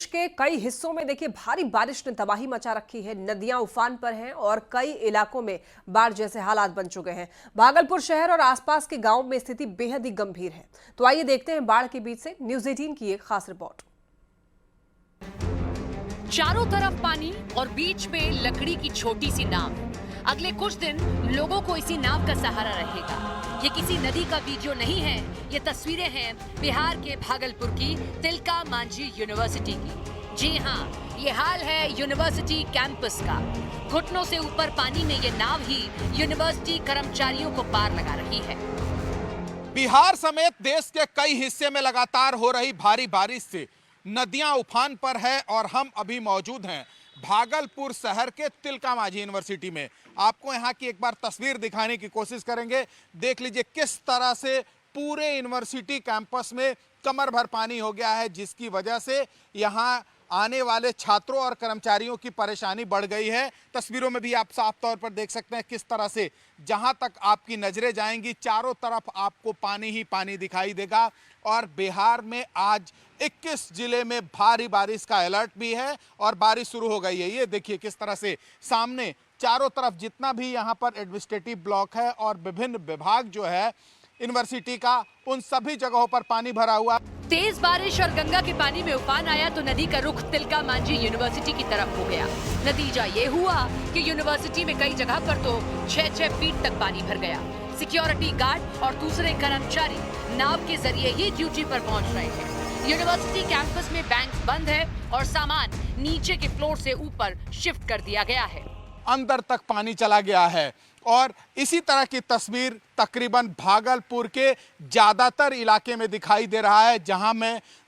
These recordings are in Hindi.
के कई हिस्सों में देखिए भारी बारिश ने तबाही मचा रखी है। नदियां उफान पर हैं और कई इलाकों में बाढ़ जैसे हालात बन चुके हैं। भागलपुर शहर और आसपास के गांव में स्थिति बेहद ही गंभीर है। तो आइए देखते हैं बाढ़ के बीच से न्यूज़ 18 की एक खास रिपोर्ट। चारों तरफ पानी और बीच में लकड़ी की छोटी सी नाव। अगले कुछ दिन लोगों को इसी नाव का सहारा रहेगा। ये किसी नदी का वीडियो नहीं है, ये तस्वीरें हैं बिहार के भागलपुर की तिलका मांझी यूनिवर्सिटी की। जी हाँ, ये हाल है यूनिवर्सिटी कैंपस का। घुटनों से ऊपर पानी में ये नाव ही यूनिवर्सिटी कर्मचारियों को पार लगा रही है। बिहार समेत देश के कई हिस्से में लगातार हो रही भारी बारिश से नदियां उफान पर है और हम अभी मौजूद हैं भागलपुर शहर के तिलका मांझी यूनिवर्सिटी में। आपको यहाँ की एक बार तस्वीर दिखाने की कोशिश करेंगे। देख लीजिए किस तरह से पूरे यूनिवर्सिटी कैंपस में कमर भर पानी हो गया है, जिसकी वजह से यहाँ आने वाले छात्रों और कर्मचारियों की परेशानी बढ़ गई है। तस्वीरों में भी आप साफ तौर पर देख सकते हैं किस तरह से जहां तक आपकी नजरें जाएंगी चारों तरफ आपको पानी ही पानी दिखाई देगा। और बिहार में आज 21 जिले में भारी बारिश का अलर्ट भी है और बारिश शुरू हो गई है। ये देखिए किस तरह से सामने चारों तरफ जितना भी यहाँ पर एडमिनिस्ट्रेटिव ब्लॉक है और विभिन्न विभाग जो है यूनिवर्सिटी का, उन सभी जगहों पर पानी भरा हुआ। तेज बारिश और गंगा के पानी में उफान आया तो नदी का रुख तिलका मांझी यूनिवर्सिटी की तरफ हो गया। नतीजा ये हुआ कि यूनिवर्सिटी में कई जगह पर तो 6-6 फीट तक पानी भर गया। सिक्योरिटी गार्ड और दूसरे कर्मचारी नाव के जरिए ही ड्यूटी पर पहुंच रहे हैं। यूनिवर्सिटी कैंपस में बैंक बंद है और सामान नीचे के फ्लोर से ऊपर शिफ्ट कर दिया गया है। अंदर तक पानी चला गया है और इसी तरह की तस्वीर तकरीबन भागलपुर के ज़्यादातर इलाके में दिखाई दे रहा है,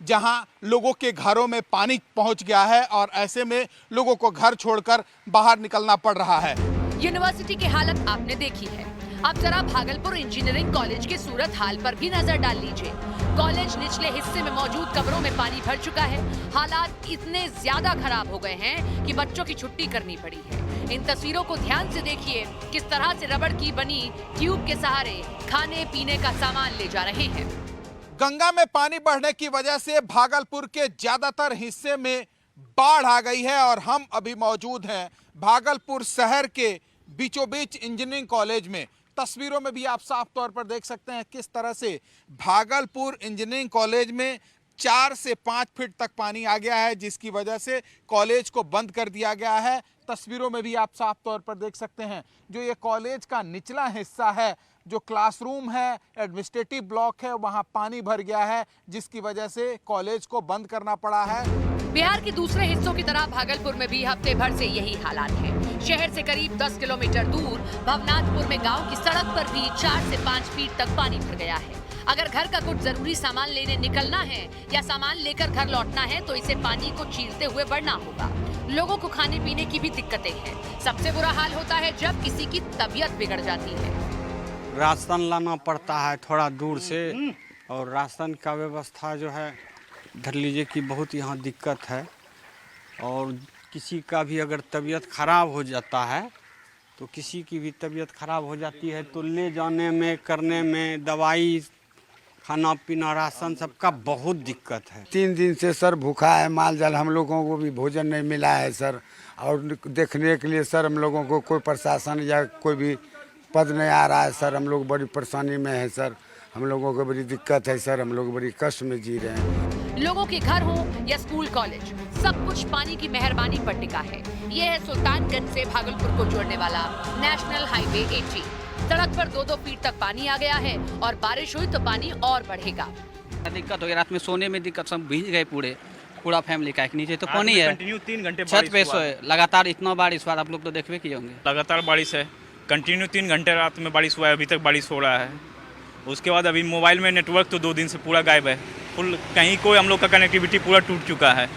जहां लोगों के घरों में पानी पहुंच गया है और ऐसे में लोगों को घर छोड़कर बाहर निकलना पड़ रहा है। यूनिवर्सिटी की हालत आपने देखी है। अब जरा भागलपुर इंजीनियरिंग कॉलेज के सूरत हाल पर भी नजर डाल लीजिए। कॉलेज निचले हिस्से में मौजूद कमरों में पानी भर चुका है। हालात इतने ज्यादा खराब हो गए हैं कि बच्चों की छुट्टी करनी पड़ी है। इन तस्वीरों को ध्यान से देखिए, किस तरह से रबड़ की बनी ट्यूब के सहारे खाने पीने का सामान ले जा रहे हैं। गंगा में पानी बढ़ने की वजह से भागलपुर के ज्यादातर हिस्से में बाढ़ आ गई है और हम अभी मौजूद हैं भागलपुर शहर के बीचों बीच इंजीनियरिंग कॉलेज में। तस्वीरों में भी आप साफ तौर पर देख सकते हैं किस तरह से भागलपुर इंजीनियरिंग कॉलेज में 4 से 5 फीट तक पानी आ गया है, जिसकी वजह से कॉलेज को बंद कर दिया गया है। तस्वीरों में भी आप साफ तौर पर देख सकते हैं जो ये कॉलेज का निचला हिस्सा है, जो क्लासरूम है, एडमिनिस्ट्रेटिव ब्लॉक है, वहां पानी भर गया है, जिसकी वजह से कॉलेज को बंद करना पड़ा है। बिहार के दूसरे हिस्सों की तरह भागलपुर में भी हफ्ते भर से यही हालात है। शहर से करीब 10 किलोमीटर दूर भवनाथपुर में गांव की सड़क पर भी 4 से 5 फीट तक पानी भर गया है। अगर घर का कुछ जरूरी सामान लेने निकलना है या सामान लेकर घर लौटना है तो इसे पानी को चीरते हुए बढ़ना होगा। लोगों को खाने पीने की भी दिक्कतें हैं। सबसे बुरा हाल होता है जब किसी की तबीयत बिगड़ जाती है। राशन लाना पड़ता है थोड़ा दूर से और राशन का व्यवस्था जो है धर लीजिए कि बहुत यहाँ दिक्कत है। और किसी का भी अगर तबीयत खराब हो जाता है तो किसी की भी तबीयत खराब हो जाती है तो ले जाने में करने में दवाई खाना पीना राशन सबका बहुत दिक्कत है। 3 दिन से सर भूखा है माल जाल, हम लोगों को भी भोजन नहीं मिला है सर। और देखने के लिए सर हम लोगों को कोई प्रशासन या कोई भी पद नहीं आ रहा है सर। हम लोग बड़ी परेशानी में है सर, हम लोगों को बड़ी दिक्कत है सर, हम लोग बड़ी कष्ट में जी रहे हैं। लोगों के घर हो या स्कूल कॉलेज, सब कुछ पानी की मेहरबानी पर टिका है। ये है सुल्तानगंज से भागलपुर को जोड़ने वाला नेशनल हाईवे 80। सड़क पर 2-2 फीट तक पानी आ गया है और बारिश हुई तो पानी और बढ़ेगा। दिक्कत हो गई, रात में सोने में दिक्कत, सब भीग गए पूरा फैमिली का। नीचे तो पानी है, कंटिन्यू 3 घंटे छत पे सोए लगातार। इतना बारिश हुआ, आप लोग तो देखते ही होंगे। लगातार बारिश है, कंटिन्यू 3 घंटे रात में बारिश हुआ है, अभी तक बारिश हो रहा है। उसके बाद अभी मोबाइल में नेटवर्क तो 2 दिन से पूरा गायब है। फुल कहीं कोई हम लोग का कनेक्टिविटी पूरा टूट चुका है।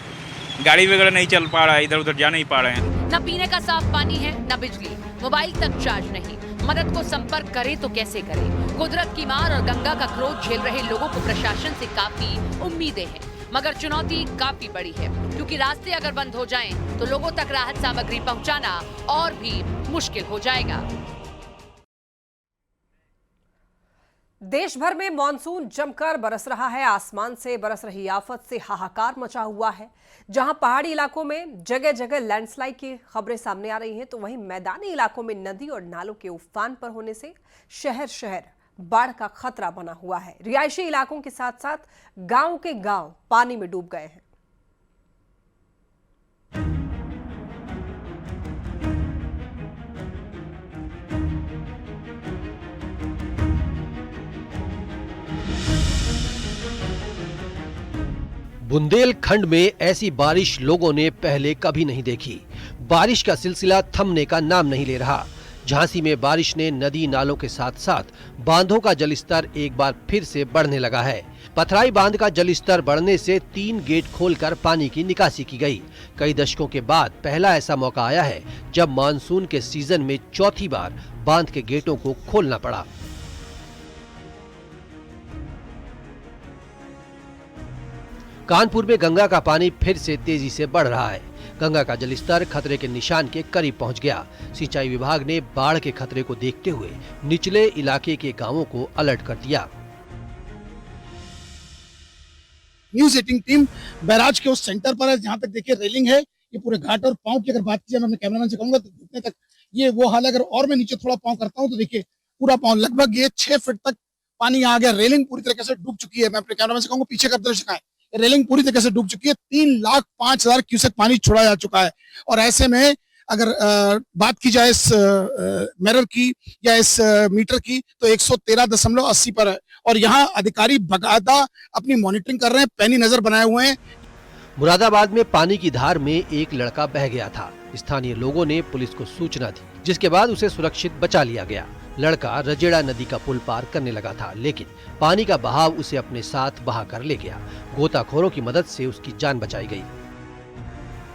गाड़ी वगैरह नहीं चल पा रहा है, इधर उधर जा नहीं पा रहे हैं। न पीने का साफ पानी है, न बिजली, मोबाइल तक चार्ज नहीं। मदद को संपर्क करे तो कैसे करे। कुदरत की मार और गंगा का क्रोध झेल रहे लोगों को प्रशासन से काफी उम्मीदें हैं, मगर चुनौती काफी बड़ी है क्योंकि रास्ते अगर बंद हो जाएं तो लोगों तक राहत सामग्री पहुंचाना और भी मुश्किल हो जाएगा। देश भर में मॉनसून जमकर बरस रहा है। आसमान से बरस रही आफत से हाहाकार मचा हुआ है। जहां पहाड़ी इलाकों में जगह जगह लैंडस्लाइड की खबरें सामने आ रही हैं, तो वहीं मैदानी इलाकों में नदी और नालों के उफान पर होने से शहर शहर बाढ़ का खतरा बना हुआ है। रिहायशी इलाकों के साथ साथ गांव के गांव पानी में डूब गए हैं। बुंदेलखंड में ऐसी बारिश लोगों ने पहले कभी नहीं देखी। बारिश का सिलसिला थमने का नाम नहीं ले रहा। झांसी में बारिश ने नदी नालों के साथ साथ बांधों का जलस्तर एक बार फिर से बढ़ने लगा है। पथराई बांध का जलस्तर बढ़ने से 3 गेट खोलकर पानी की निकासी की गई। कई दशकों के बाद पहला ऐसा मौका आया है जब मानसून के सीजन में चौथी बार बांध के गेटों को खोलना पड़ा। कानपुर में गंगा का पानी फिर से तेजी से बढ़ रहा है। गंगा का जलस्तर खतरे के निशान के करीब पहुंच गया। सिंचाई विभाग ने बाढ़ के खतरे को देखते हुए निचले इलाके के गांवों को अलर्ट कर दिया। न्यूज 18 टीम बैराज के उस सेंटर पर है जहां तक देखिए रेलिंग है। ये पूरे घाट और पांव की अगर बात की जाए, मैं अपने कैमरामैन से कहूंगा तो घुटने तक ये वो हाल है। अगर और मैं नीचे थोड़ा पांव करता हूं तो देखिए पूरा पांव लगभग ये 6 फीट तक पानी आ गया। रेलिंग पूरी तरीके से डूब चुकी है। मैं अपने कैमरामैन से कहूंगा पीछे का दृश्य दिखाएं। रेलिंग पूरी तरीके से डूब चुकी है। 3,05,000 क्यूसेक पानी छोड़ा जा चुका है। और ऐसे में अगर बात की जाए इस मिरर की या इस मीटर की तो 113.80 पर है। और यहाँ अधिकारी बकायदा अपनी मॉनिटरिंग कर रहे हैं, पैनी नजर बनाए हुए हैं। मुरादाबाद में पानी की धार में एक लड़का बह गया था। स्थानीय लोगों ने पुलिस को सूचना दी, जिसके बाद उसे सुरक्षित बचा लिया गया। लड़का रजेड़ा नदी का पुल पार करने लगा था, लेकिन पानी का बहाव उसे अपने साथ बहा कर ले गया। गोताखोरों की मदद से उसकी जान बचाई गई।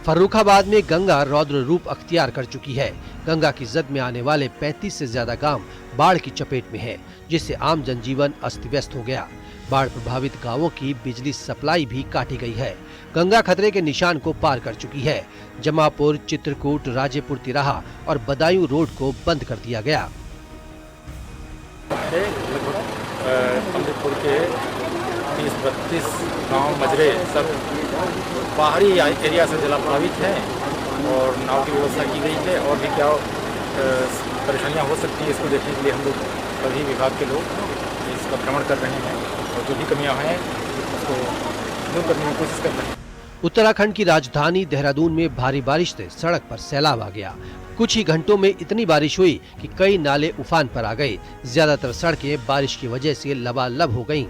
फर्रुखाबाद में गंगा रौद्र रूप अख्तियार कर चुकी है। गंगा की जद में आने वाले 35 से ज्यादा गांव बाढ़ की चपेट में हैं, जिससे आम जनजीवन अस्त व्यस्त हो गया। बाढ़ प्रभावित गांवों की बिजली सप्लाई भी काटी गई है। गंगा खतरे के निशान को पार कर चुकी है। जमापुर, चित्रकूट, राजेपुर तिराहा और बदायूं रोड को बंद कर दिया गया। लगभग अमृतपुर के 30-32 गांव मजरे सब बाहरी एरिया से जलाप्लावित हैं और नाव की व्यवस्था की गई है। और भी क्या परेशानियां हो सकती है, इसको देखने के लिए हम लोग सभी विभाग के लोग इसका भ्रमण कर रहे हैं और जो भी कमियां हैं उसको दूर करने की कोशिश कर रहे हैं। उत्तराखंड की राजधानी देहरादून में भारी बारिश से सड़क पर सैलाब आ गया। कुछ ही घंटों में इतनी बारिश हुई कि कई नाले उफान पर आ गए। ज्यादातर सड़कें बारिश की वजह से लबालब हो गईं।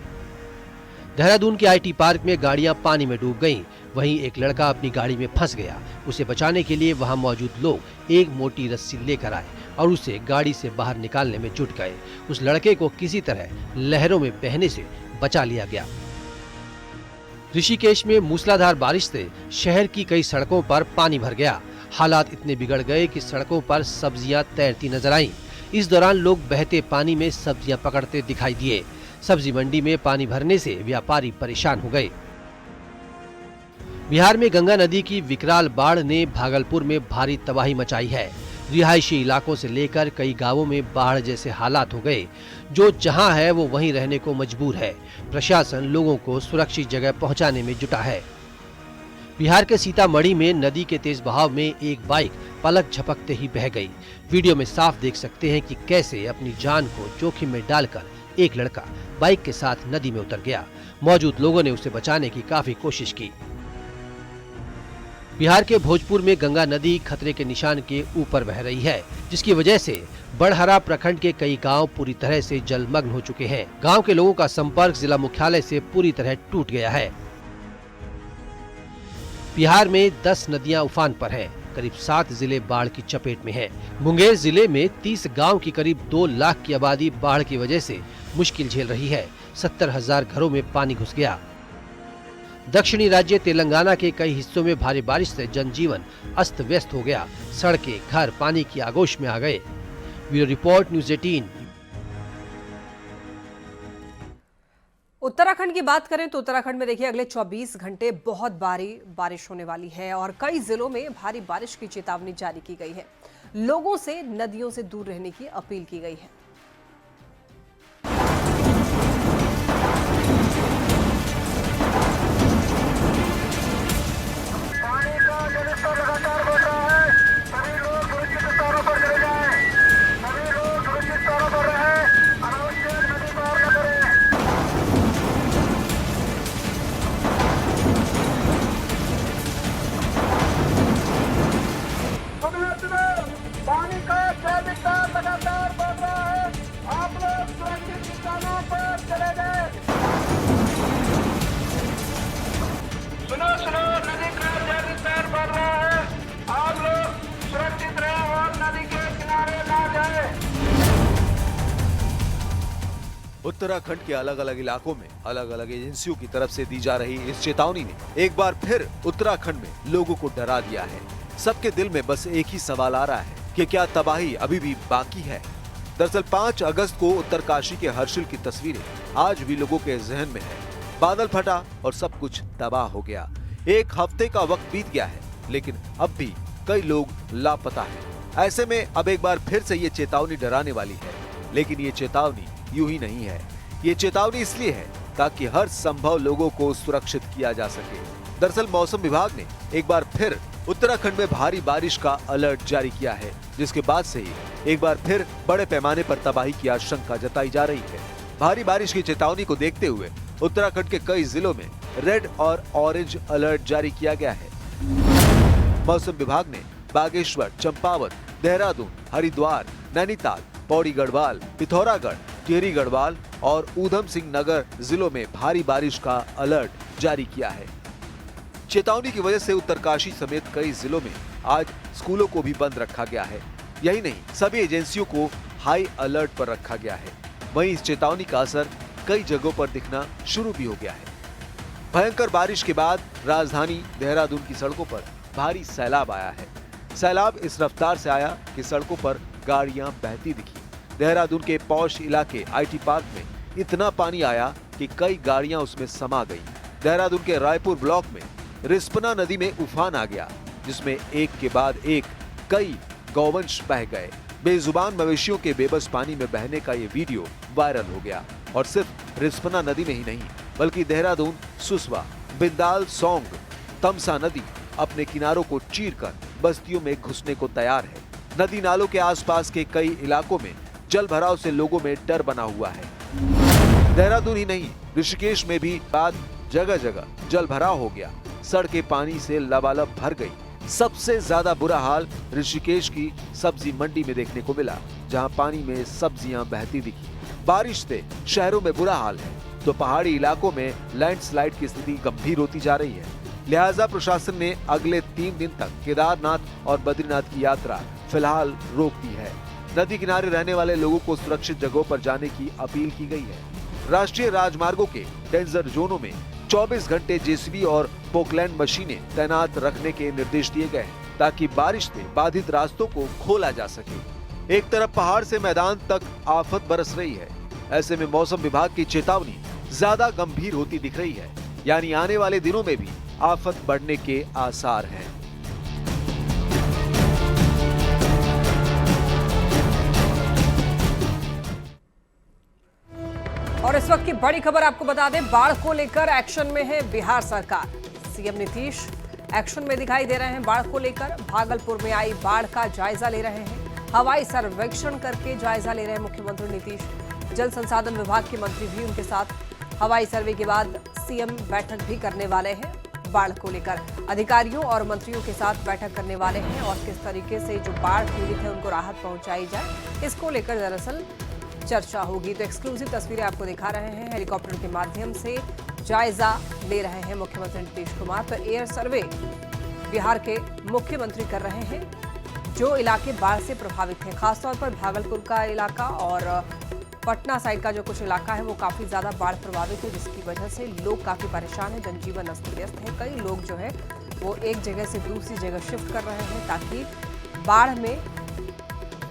देहरादून के IT पार्क में गाड़ियां पानी में डूब गईं। वहीं एक लड़का अपनी गाड़ी में फंस गया। उसे बचाने के लिए वहां मौजूद लोग एक मोटी रस्सी लेकर आए और उसे गाड़ी से बाहर निकालने में जुट गए। उस लड़के को किसी तरह लहरों में बहने से बचा लिया गया। ऋषिकेश में मूसलाधार बारिश से शहर की कई सड़कों पर पानी भर गया। हालात इतने बिगड़ गए कि सड़कों पर सब्जियां तैरती नजर आईं। इस दौरान लोग बहते पानी में सब्जियां पकड़ते दिखाई दिए। सब्जी मंडी में पानी भरने से व्यापारी परेशान हो गए। बिहार में गंगा नदी की विकराल बाढ़ ने भागलपुर में भारी तबाही मचाई है। रिहायशी इलाकों से लेकर कई गांवों में बाढ़ जैसे हालात हो गए। जो जहां है वो वहीं रहने को मजबूर है। प्रशासन लोगों को सुरक्षित जगह पहुंचाने में जुटा है। बिहार के सीतामढ़ी में नदी के तेज बहाव में एक बाइक पलक झपकते ही बह गई। वीडियो में साफ देख सकते हैं कि कैसे अपनी जान को जोखिम में डालकर एक लड़का बाइक के साथ नदी में उतर गया। मौजूद लोगों ने उसे बचाने की काफी कोशिश की। बिहार के भोजपुर में गंगा नदी खतरे के निशान के ऊपर बह रही है, जिसकी वजह से बड़हरा प्रखंड के कई गांव पूरी तरह से जलमग्न हो चुके हैं। गांव के लोगों का संपर्क जिला मुख्यालय से पूरी तरह टूट गया है। बिहार में 10 नदियां उफान पर हैं। करीब 7 जिले बाढ़ की चपेट में हैं। मुंगेर जिले में 30 गांव की करीब 2 लाख की आबादी बाढ़ की वजह से मुश्किल झेल रही है। 70,000 घरों में पानी घुस गया। दक्षिणी राज्य तेलंगाना के कई हिस्सों में भारी बारिश से जनजीवन अस्त व्यस्त हो गया। सड़कें, घर पानी की आगोश में आ गए। Bureau report, news 18। उत्तराखंड की बात करें तो उत्तराखंड में देखिए अगले 24 घंटे बहुत भारी बारिश होने वाली है और कई जिलों में भारी बारिश की चेतावनी जारी की गई है। लोगों से नदियों से दूर रहने की अपील की गई है। लगातार बढ़ रहा है। सभी लोग सुरक्षित स्थानों पर चले जाएं। सभी लोग सुरक्षित स्थानों पर रहें। अनावश्यक नदी पार न करें। पानी का जैविक स्तर लगातार बढ़ रहा है। आप लोग सुरक्षित स्थानों पर चले जाएं। सुनो सुनो, नदी का जैविक स्तर बढ़ रहा है। आप लोग सुरक्षित रहें और नदी के किनारे ना जाएं। उत्तराखंड के अलग अलग इलाकों में अलग अलग एजेंसियों की तरफ से दी जा रही इस चेतावनी ने एक बार फिर उत्तराखंड में लोगों को डरा दिया है। सबके दिल में बस एक ही सवाल आ रहा है कि क्या तबाही अभी भी बाकी है। दरअसल 5 अगस्त को उत्तरकाशी के हर्षिल की तस्वीरें आज भी लोगों के जहन में है। बादल फटा और सब कुछ तबाह हो गया। एक हफ्ते का वक्त बीत गया है, लेकिन अब भी कई लोग लापता हैं। ऐसे में अब एक बार फिर से ये चेतावनी डराने वाली है, लेकिन ये चेतावनी यूं ही नहीं है। ये चेतावनी इसलिए है ताकि हर संभव लोगों को सुरक्षित किया जा सके। दरअसल मौसम विभाग ने एक बार फिर उत्तराखंड में भारी बारिश का अलर्ट जारी किया है, जिसके बाद से ही एक बार फिर बड़े पैमाने पर तबाही की आशंका जताई जा रही है। भारी बारिश की चेतावनी को देखते हुए उत्तराखंड के कई जिलों में रेड और ऑरेंज अलर्ट जारी किया गया है। मौसम विभाग ने बागेश्वर, चंपावत, देहरादून, हरिद्वार, नैनीताल, पौड़ी गढ़वाल, पिथौरागढ़, टिहरी गढ़वाल और ऊधम सिंह नगर जिलों में भारी बारिश का अलर्ट जारी किया है। चेतावनी की वजह से उत्तरकाशी समेत कई जिलों में आज स्कूलों को भी बंद रखा गया है। यही नहीं, सभी एजेंसियों को हाई अलर्ट पर रखा गया है। वहीं इस चेतावनी का असर कई जगहों पर दिखना शुरू भी हो गया है। भयंकर बारिश के बाद राजधानी देहरादून की सड़कों पर भारी सैलाब आया है। सैलाब इस रफ्तार से आया कि सड़कों पर गाड़ियां बहती दिखी। देहरादून के पौष इलाके आईटी पार्क में इतना पानी आया कि कई गाड़ियां उसमें समा गई। देहरादून के रायपुर ब्लॉक में रिस्पना नदी में उफान आ गया, जिसमें एक के बाद एक कई गौवंश बह गए। बेजुबान मवेशियों के बेबस पानी में बहने का ये वीडियो वायरल हो गया। और सिर्फ रिस्पना नदी में ही नहीं, बल्कि देहरादून, सुसवा, बिंदाल, सौंग, तमसा नदी अपने किनारों को चीरकर बस्तियों में घुसने को तैयार है। नदी नालों के आसपास के कई इलाकों में जल भराव से लोगों में डर बना हुआ है। देहरादून ही नहीं, ऋषिकेश में भी बाद जगह जगह जल भराव हो गया। सड़कें पानी से लबालब भर गई। सबसे ज्यादा बुरा हाल ऋषिकेश की सब्जी मंडी में देखने को मिला, जहां पानी में सब्जियां बहती दिखी। बारिश से शहरों में बुरा हाल है, तो पहाड़ी इलाकों में लैंडस्लाइड की स्थिति गंभीर होती जा रही है। लिहाजा प्रशासन ने अगले 3 दिन तक केदारनाथ और बद्रीनाथ की यात्रा फिलहाल रोक दी है। नदी किनारे रहने वाले लोगों को सुरक्षित जगहों पर जाने की अपील की गई है। राष्ट्रीय राजमार्गों के डेंजर जोनों में 24 घंटे जेसीबी और पोकलैंड मशीनें तैनात रखने के निर्देश दिए गए हैं, ताकि बारिश से बाधित रास्तों को खोला जा सके। एक तरफ पहाड़ से मैदान तक आफत बरस रही है, ऐसे में मौसम विभाग की चेतावनी ज्यादा गंभीर होती दिख रही है, यानी आने वाले दिनों में भी आफत बढ़ने के आसार हैं। और इस वक्त की बड़ी खबर आपको बता दें, बाढ़ को लेकर एक्शन में है बिहार सरकार। सीएम नीतीश एक्शन में दिखाई दे रहे हैं। बाढ़ को लेकर भागलपुर में आई बाढ़ का जायजा ले रहे हैं। हवाई सर्वेक्षण करके जायजा ले रहे हैं मुख्यमंत्री नीतीश। जल संसाधन विभाग के मंत्री भी उनके साथ। हवाई सर्वे के बाद सीएम बैठक भी करने वाले हैं। बाढ़ को लेकर अधिकारियों और मंत्रियों के साथ बैठक करने वाले हैं और किस तरीके से जो बाढ़ पीड़ित है उनको राहत पहुंचाई जाए, इसको लेकर दरअसल चर्चा होगी। तो एक्सक्लूसिव तस्वीरें आपको दिखा रहे हैं। हेलीकॉप्टर के माध्यम से जायजा ले रहे हैं मुख्यमंत्री नीतीश कुमार। तो एयर सर्वे बिहार के मुख्यमंत्री कर रहे हैं। जो इलाके बाढ़ से प्रभावित हैं, खासतौर पर भागलपुर का इलाका और पटना साइड का जो कुछ इलाका है वो काफ़ी ज़्यादा बाढ़ प्रभावित है, जिसकी वजह से लोग काफ़ी परेशान हैं। जनजीवन अस्त व्यस्त है। कई लोग जो है वो एक जगह से दूसरी जगह शिफ्ट कर रहे हैं ताकि बाढ़ में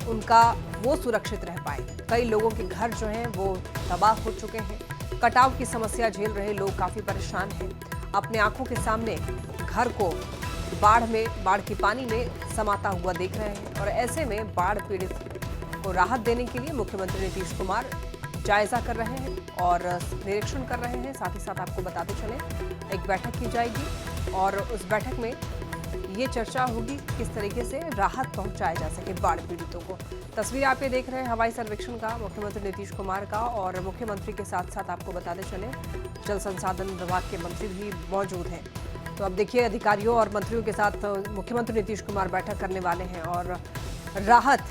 उनका वो सुरक्षित रह पाए। कई लोगों के घर जो हैं वो तबाह हो चुके हैं। कटाव की समस्या झेल रहे लोग काफ़ी परेशान हैं। अपने आंखों के सामने घर को बाढ़ की पानी में समाता हुआ देख रहे हैं। और ऐसे में बाढ़ पीड़ित को राहत देने के लिए मुख्यमंत्री नीतीश कुमार जायजा कर रहे हैं और निरीक्षण कर रहे हैं। साथ ही साथ आपको बताते चलें, एक बैठक की जाएगी और उस बैठक में ये चर्चा होगी किस तरीके से राहत पहुंचाया जा सके बाढ़ पीड़ितों को। तस्वीर आप ये देख रहे हैं हवाई सर्वेक्षण का मुख्यमंत्री नीतीश कुमार का, और मुख्यमंत्री के साथ साथ आपको बताते चले जल संसाधन विभाग के मंत्री भी मौजूद हैं। तो अब देखिए अधिकारियों और मंत्रियों के साथ मुख्यमंत्री नीतीश कुमार बैठक करने वाले हैं और राहत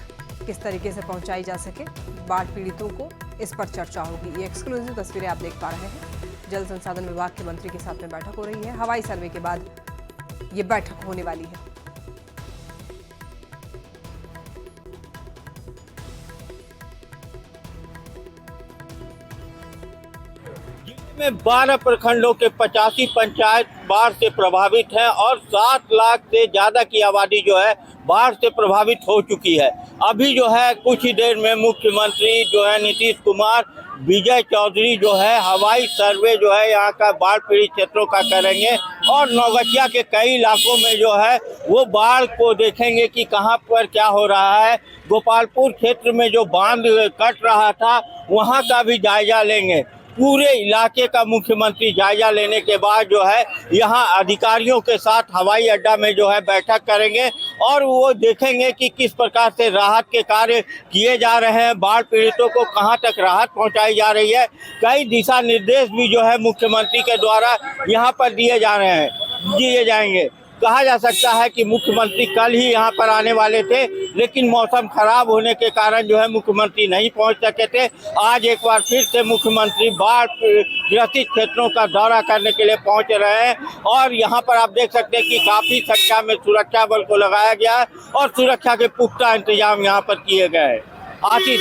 किस तरीके से पहुंचाई जा सके बाढ़ पीड़ितों को, इस पर चर्चा होगी। ये एक्सक्लूसिव तस्वीरें आप देख पा रहे हैं। जल संसाधन विभाग के मंत्री के साथ में बैठक हो रही है। हवाई सर्वे के बाद ये बैठक होने वाली है। में 12 प्रखंडों के 85 पंचायत बाढ़ से प्रभावित हैं और 7 लाख से ज्यादा की आबादी जो है बाढ़ से प्रभावित हो चुकी है। अभी जो है कुछ ही देर में मुख्यमंत्री जो है नीतीश कुमार, विजय चौधरी जो है हवाई सर्वे जो है यहाँ का बाढ़ पीड़ित क्षेत्रों का करेंगे और नौगछिया के कई इलाकों में जो है वो बाढ़ को देखेंगे कि कहाँ पर क्या हो रहा है। गोपालपुर क्षेत्र में जो बांध कट रहा था वहाँ का भी जायजा लेंगे। पूरे इलाके का मुख्यमंत्री जायजा लेने के बाद जो है यहाँ अधिकारियों के साथ हवाई अड्डा में जो है बैठक करेंगे और वो देखेंगे कि किस प्रकार से राहत के कार्य किए जा रहे हैं, बाढ़ पीड़ितों को कहां तक राहत पहुंचाई जा रही है। कई दिशा निर्देश भी जो है मुख्यमंत्री के द्वारा यहाँ पर दिए जाएंगे। कहा जा सकता है कि मुख्यमंत्री कल ही यहाँ पर आने वाले थे, लेकिन मौसम खराब होने के कारण जो है मुख्यमंत्री नहीं पहुँच सके थे। आज एक बार फिर से मुख्यमंत्री बाढ़ ग्रसित क्षेत्रों का दौरा करने के लिए पहुँच रहे हैं और यहाँ पर आप देख सकते हैं कि काफ़ी संख्या में सुरक्षा बल को लगाया गया है और सुरक्षा के पुख्ता इंतजाम यहाँ पर किए गए हैं। आशीष